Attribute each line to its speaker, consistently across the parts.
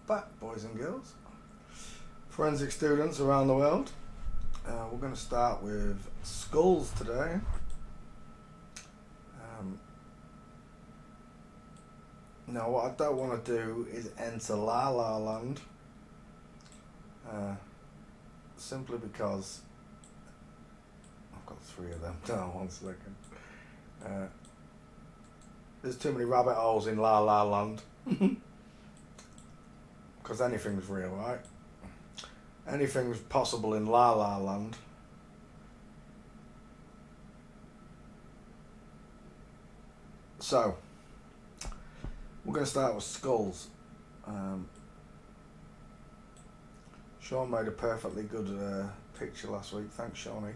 Speaker 1: back, boys and girls, forensic students around the world. We're going to start with skulls today. Now, what I don't want to do is enter La La Land, simply because I've got three of them. No, 1 second. There's too many rabbit holes in La La Land. Because anything's real, right? Anything's possible in La La Land. So, we're going to start with skulls. Sean made a perfectly good picture last week. Thanks, Shawnee.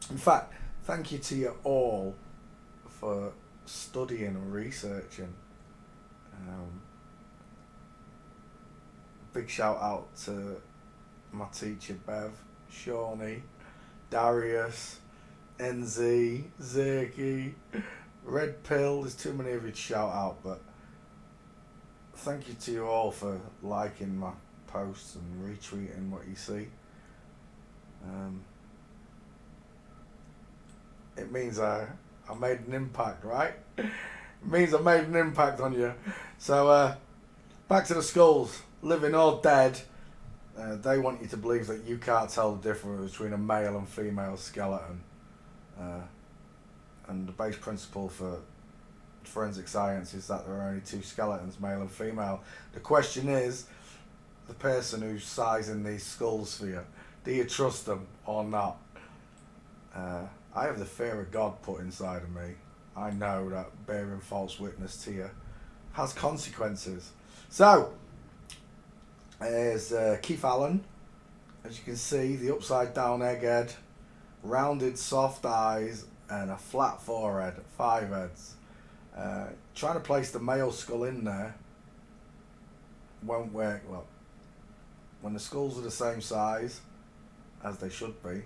Speaker 1: In fact, thank you to you all for studying and researching. Big shout out to my teacher Bev, Shawnee, Darius, NZ, Zerky, Red Pill. There's too many of you to shout out, but thank you to you all for liking my posts and retweeting what you see. It means I made an impact, right? It means I made an impact on you. So back to the skulls. Living or dead, they want you to believe that you can't tell the difference between a male and female skeleton. And the base principle for forensic science is that there are only two skeletons, male and female. The question is, the person who's sizing these skulls for you, do you trust them or not? I have the fear of God put inside of me. I know that bearing false witness to you has consequences. So, there's Keith Allen. As you can see, the upside down egghead, rounded soft eyes, and a flat forehead, 5 heads. Trying to place the male skull in there won't work. Look, when the skulls are the same size as they should be.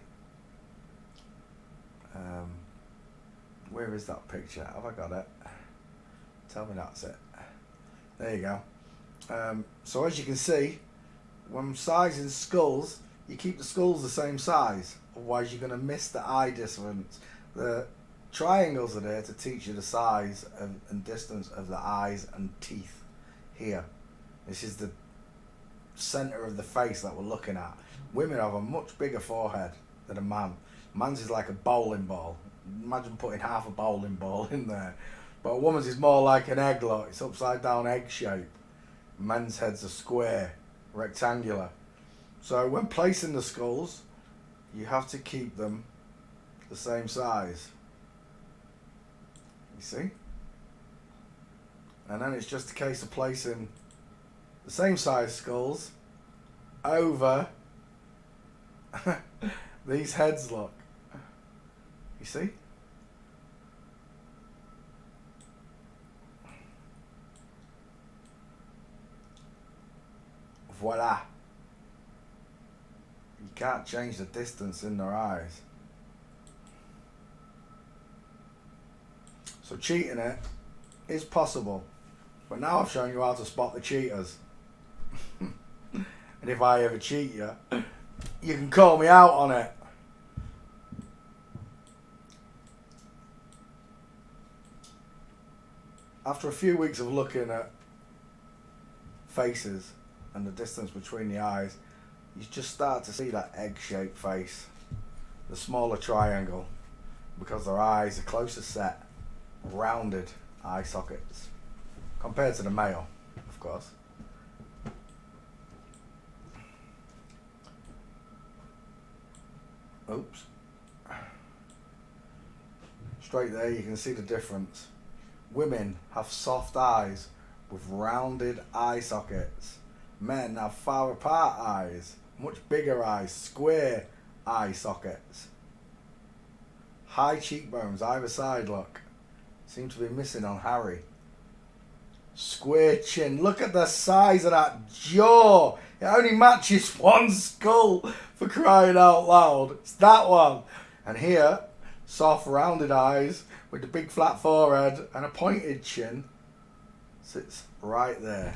Speaker 1: Where is that picture? Have I got it? Tell me that's it. There you go. So as you can see, when sizing skulls, you keep the skulls the same size. Otherwise you're going to miss the eye difference. The triangles are there to teach you the size and distance of the eyes and teeth here. This is the centre of the face that we're looking at. Women have a much bigger forehead than a man. Man's is like a bowling ball. Imagine putting half a bowling ball in there. But a woman's is more like an egg, look. It's upside down egg shape. Men's heads are square, rectangular. So when placing the skulls, you have to keep them the same size. You see? And then it's just a case of placing the same size skulls over these heads, look. You see? Voila. You can't change the distance in their eyes. So cheating it is possible. But now I've shown you how to spot the cheaters. And if I ever cheat you, you can call me out on it. After a few weeks of looking at faces and the distance between the eyes, you just start to see that egg-shaped face, the smaller triangle, because their eyes are closer set, rounded eye sockets, compared to the male, of course. Oops. Straight there you can see the difference. Women have soft eyes with rounded eye sockets. Men have far apart eyes, much bigger eyes, square eye sockets. High cheekbones either side, look. Seem to be missing on Harry. Square chin. Look at the size of that jaw. It only matches one skull, for crying out loud. It's that one. And here, soft rounded eyes with the big flat forehead and a pointed chin. Sits right there.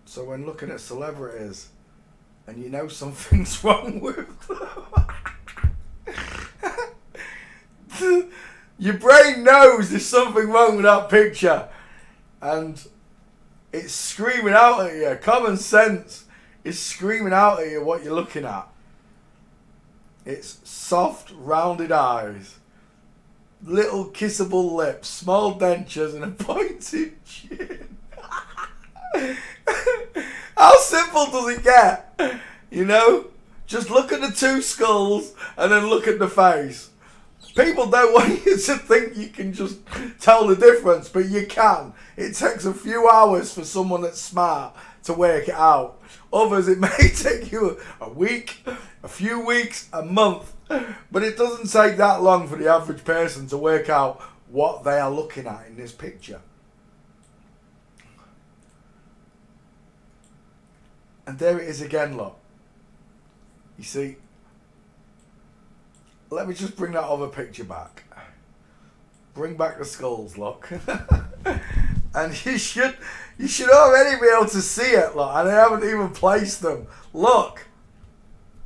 Speaker 1: So when looking at celebrities and you know something's wrong with them, your brain knows there's something wrong with that picture and it's screaming out at you. Common sense is screaming out at you what you're looking at. It's soft, rounded eyes, little kissable lips, small dentures and a pointed chin. How simple does it get? You know? Just look at the two skulls and then look at the face. People don't want you to think you can just tell the difference, but you can. It takes a few hours for someone that's smart to work it out. Others, it may take you a week, a few weeks, a month. But it doesn't take that long for the average person to work out what they are looking at in this picture. And there it is again, look. You see, let me just bring that other picture back. Bring back the skulls, look. And you should already be able to see it, look. And I haven't even placed them. Look.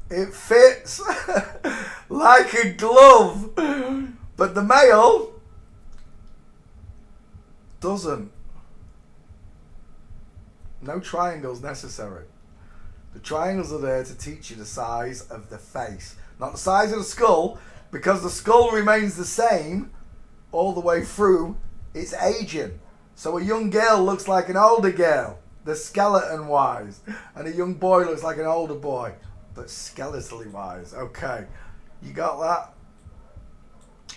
Speaker 1: It fits like a glove. But the male doesn't. No triangles necessary. The triangles are there to teach you the size of the face. Not the size of the skull, because the skull remains the same all the way through its aging. So a young girl looks like an older girl, the skeleton wise, and a young boy looks like an older boy, but skeletally wise. Okay, you got that?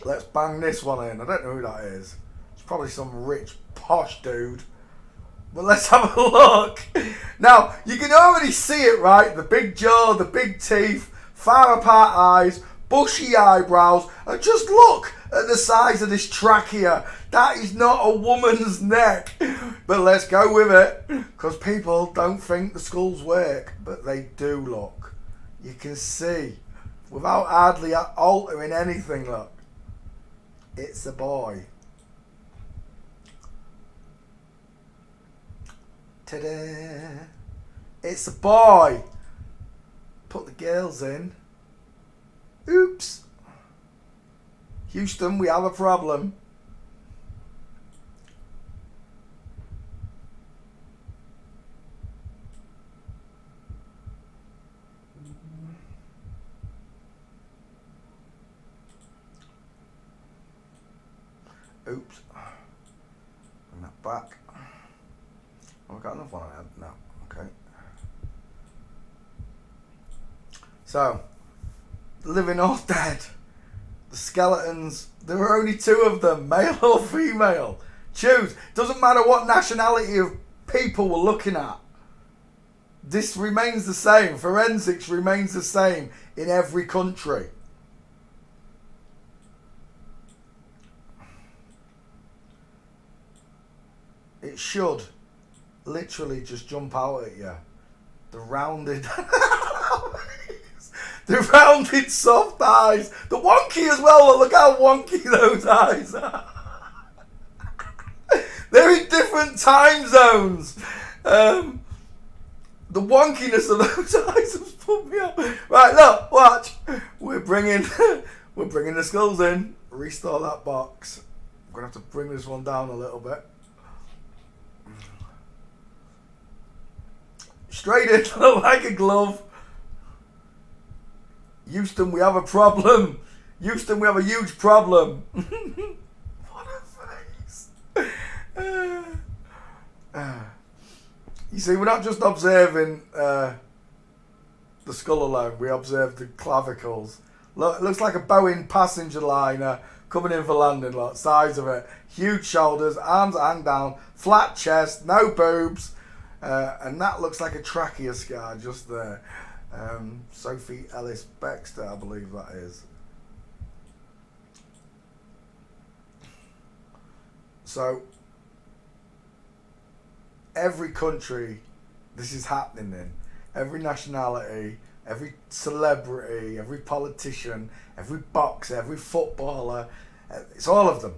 Speaker 1: Let's bang this one in. I don't know who that is. It's probably some rich, posh dude. But let's have a look. Now, you can already see it, right? The big jaw, the big teeth, far apart eyes, bushy eyebrows. And just look at the size of this trachea. That is not a woman's neck. But let's go with it. Because people don't think the skulls work. But they do, look. You can see. Without hardly altering anything, look. It's a boy. Ta-da! It's a boy. Put the girls in. Oops. Houston, we have a problem. Oops. Bring that back. Oh, I got another one on that. No. Okay. So, living or dead. The skeletons, there were only two of them, male or female. Choose. Doesn't matter what nationality of people we're looking at. This remains the same. Forensics remains the same in every country. It should literally just jump out at you. The rounded the rounded soft eyes. The wonky as well. Look how wonky those eyes are. They're in different time zones. The wonkiness of those eyes has put me up. Right, look, watch. We're bringing the skulls in. Restore that box. I'm gonna have to bring this one down a little bit. Straight in, like a glove. Houston, we have a problem. Houston, we have a huge problem. What a face. You see, we're not just observing the skull alone. We observe the clavicles. Look, it looks like a Boeing passenger liner coming in for landing. Look, size of it. Huge shoulders, arms that hang down, flat chest, no boobs. And that looks like a trachea scar just there. Sophie Ellis Bextor, I believe that is. So, every country this is happening in, every nationality, every celebrity, every politician, every boxer, every footballer. It's all of them.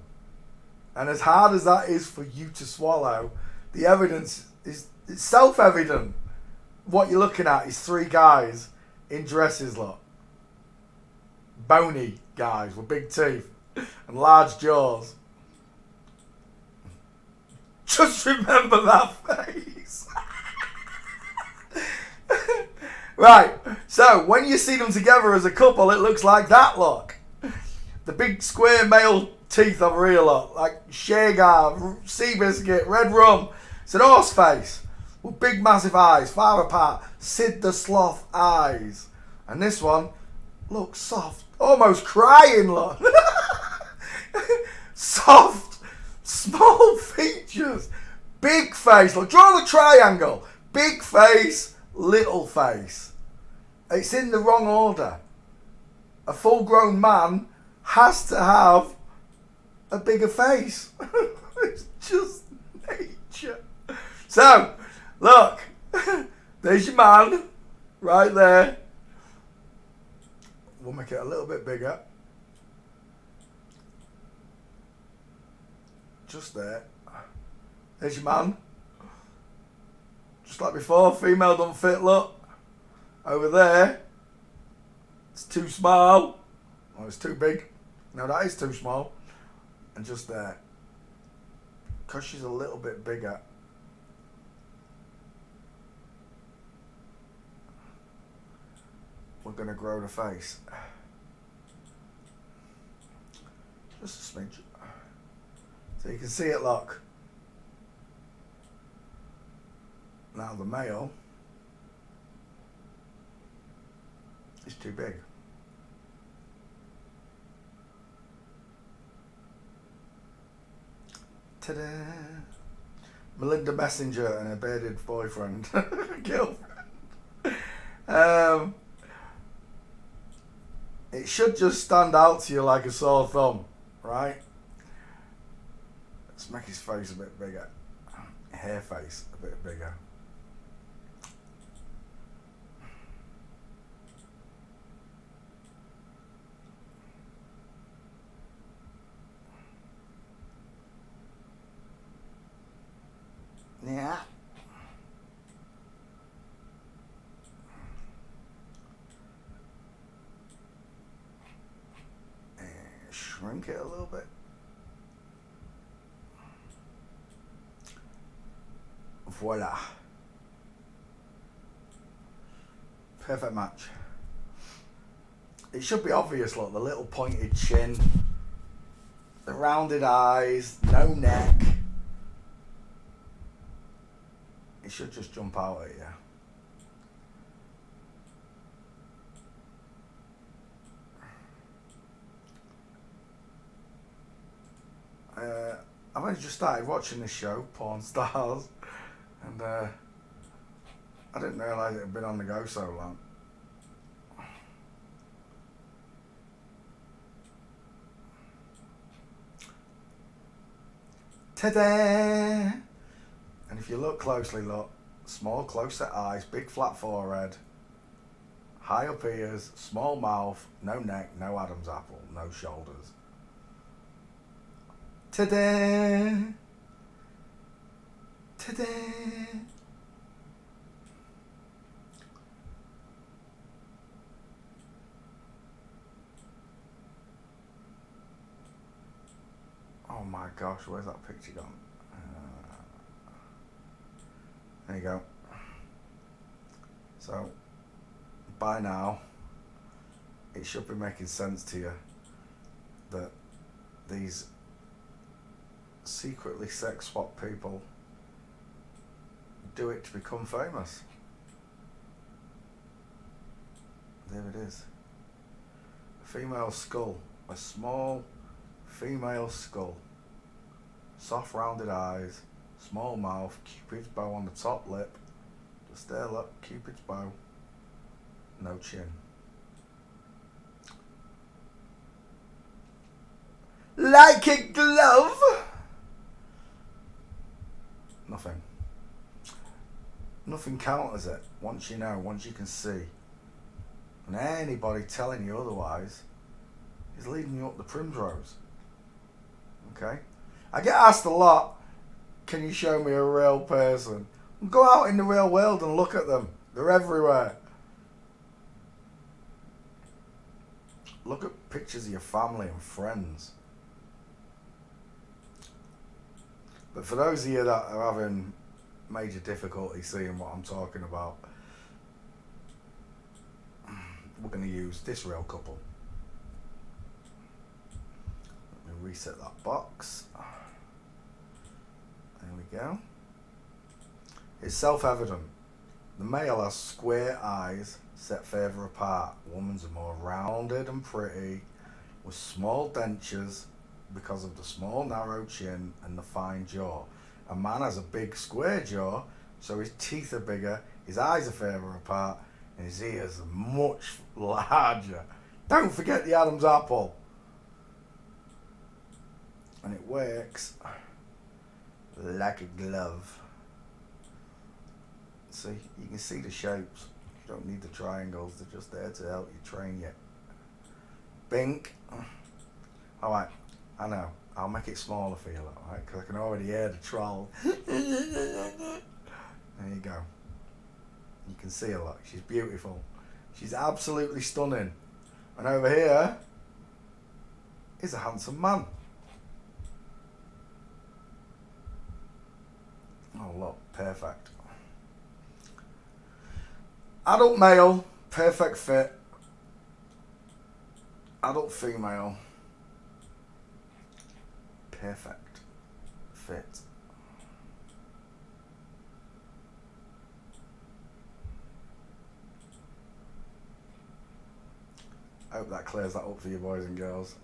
Speaker 1: And as hard as that is for you to swallow, the evidence is it's self-evident. What you're looking at is three guys in dresses, look. Bony guys with big teeth and large jaws. Just remember that face. Right, so when you see them together as a couple, it looks like that, look. The big square male teeth over here, look. Like Shagar, Seabiscuit, Red Rum. It's an horse face with big massive eyes, far apart. Sid the Sloth eyes. And this one looks soft, almost crying, look. Soft, small features, big face. Look, draw the triangle. Big face, little face. It's in the wrong order. A full-grown man has to have a bigger face. It's just nature. So, look, there's your man right there. We'll make it a little bit bigger. Just there. There's your man. Just like before, female don't fit, look. Over there, it's too small. Oh, it's too big. No, that is too small. And just there. Because she's a little bit bigger. We're going to grow the face. Just a smidge. So you can see it, look. Now the male is too big. Ta-da! Melinda Messenger and her bearded boyfriend, girlfriend. It should just stand out to you like a sore thumb, right? Let's make his face a bit bigger. Hair face a bit bigger. Yeah. And shrink it a little bit. Voila. Perfect match. It should be obvious, look, the little pointed chin, the rounded eyes, no neck. It should just jump out at you. I've only just started watching this show, Porn Stars, and I didn't realise it had been on the go so long. Ta-da! And if you look closely, look, small close set eyes, big flat forehead, high up ears, small mouth, no neck, no Adam's apple, no shoulders. Ta-da! Ta-da! Oh my gosh, where's that picture gone? There you go. So, by now, it should be making sense to you that these secretly sex swap people do it to become famous. There it is. A female skull. A small female skull. Soft rounded eyes. Small mouth, Cupid's bow on the top lip. Just there, look, Cupid's bow. No chin. Like a glove? Nothing. Nothing counters it. Once you know, once you can see. And anybody telling you otherwise is leading you up the primrose. Okay? I get asked a lot, can you show me a real person? Go out in the real world and look at them. They're everywhere. Look at pictures of your family and friends. But for those of you that are having major difficulty seeing what I'm talking about, we're going to use this real couple. Let me reset that box. There we go. It's self-evident. The male has square eyes set further apart. Woman's are more rounded and pretty, with small dentures because of the small narrow chin and the fine jaw. A man has a big square jaw, so his teeth are bigger, his eyes are further apart, and his ears are much larger. Don't forget the Adam's apple. And it works like a glove. See, you can see the shapes. You don't need the triangles, they're just there to help you train you. Bink. Alright, I know. I'll make it smaller for you, alright? Because I can already hear the troll. There you go. You can see her, look. She's beautiful. She's absolutely stunning. And over here is a handsome man. Oh, look. Perfect. Adult male, perfect fit. Adult female, perfect fit. I hope that clears that up for you boys and girls.